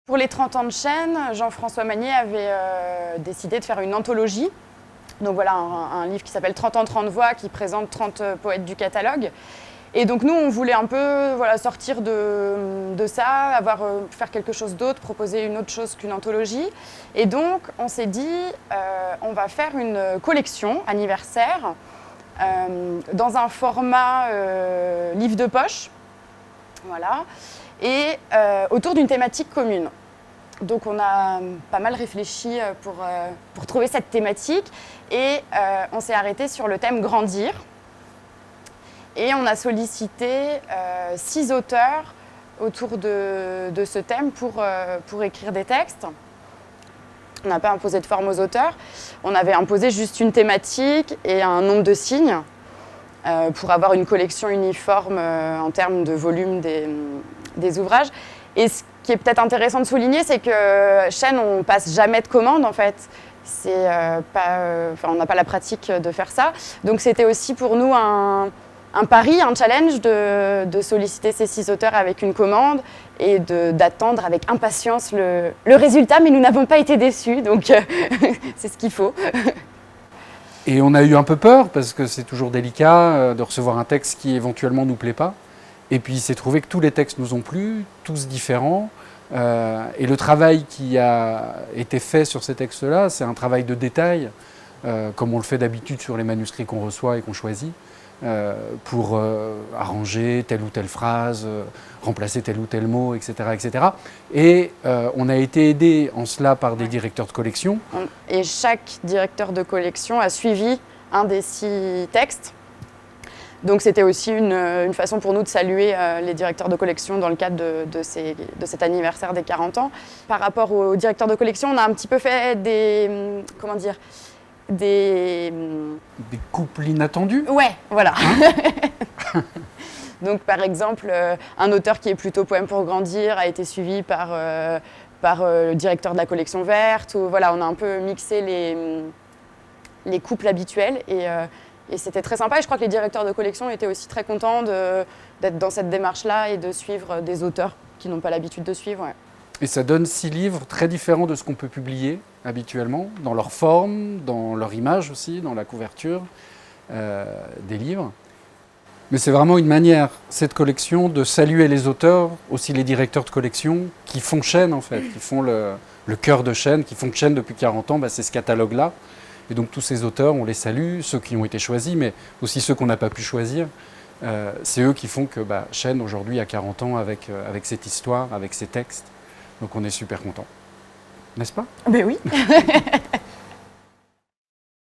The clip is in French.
Pour les 30 ans de Chênes, Jean-François Magnier avait décidé de faire une anthologie. Donc voilà, un livre qui s'appelle 30 ans, 30 voix, qui présente 30 poètes du catalogue. Et donc nous, on voulait un peu sortir de ça, faire quelque chose d'autre, proposer une autre chose qu'une anthologie. Et donc, on s'est dit, on va faire une collection anniversaire dans un format livre de poche, voilà, et autour d'une thématique commune. Donc on a pas mal réfléchi pour trouver cette thématique et on s'est arrêté sur le thème grandir. Et on a sollicité 6 auteurs autour de ce thème pour écrire des textes. On n'a pas imposé de forme aux auteurs, on avait imposé juste une thématique et un nombre de signes pour avoir une collection uniforme en termes de volume des ouvrages. Et ce qui est peut-être intéressant de souligner, c'est que Chênes, on ne passe jamais de commande en fait. On n'a pas la pratique de faire ça. Donc c'était aussi pour nous un pari, un challenge de solliciter ces 6 auteurs avec une commande et d'attendre avec impatience le résultat, mais nous n'avons pas été déçus, donc c'est ce qu'il faut. Et on a eu un peu peur, parce que c'est toujours délicat de recevoir un texte qui éventuellement ne nous plaît pas. Et puis il s'est trouvé que tous les textes nous ont plu, tous différents. Et le travail qui a été fait sur ces textes-là, c'est un travail de détail, comme on le fait d'habitude sur les manuscrits qu'on reçoit et qu'on choisit. Pour arranger telle ou telle phrase, remplacer tel ou tel mot, etc. etc. Et on a été aidé en cela par des directeurs de collection. Et chaque directeur de collection a suivi un des 6 textes. Donc c'était aussi une façon pour nous de saluer les directeurs de collection dans le cadre de cet anniversaire des 40 ans. Par rapport aux directeurs de collection, on a un petit peu fait des couples inattendus. Ouais, voilà. Donc par exemple, un auteur qui est plutôt poème pour grandir a été suivi par le directeur de la collection verte. Voilà, on a un peu mixé les couples habituels et c'était très sympa. Et je crois que les directeurs de collection étaient aussi très contents d'être dans cette démarche-là et de suivre des auteurs qui n'ont pas l'habitude de suivre. Ouais. Et ça donne 6 livres très différents de ce qu'on peut publier habituellement, dans leur forme, dans leur image aussi, dans la couverture des livres. Mais c'est vraiment une manière, cette collection, de saluer les auteurs, aussi les directeurs de collection, qui font Chênes en fait, qui font le cœur de Chênes, qui font Chênes depuis 40 ans, c'est ce catalogue-là. Et donc tous ces auteurs, on les salue, ceux qui ont été choisis, mais aussi ceux qu'on n'a pas pu choisir. C'est eux qui font que Chênes aujourd'hui a 40 ans avec cette histoire, avec ces textes. Donc on est super contents. N'est-ce pas ? Ben oui.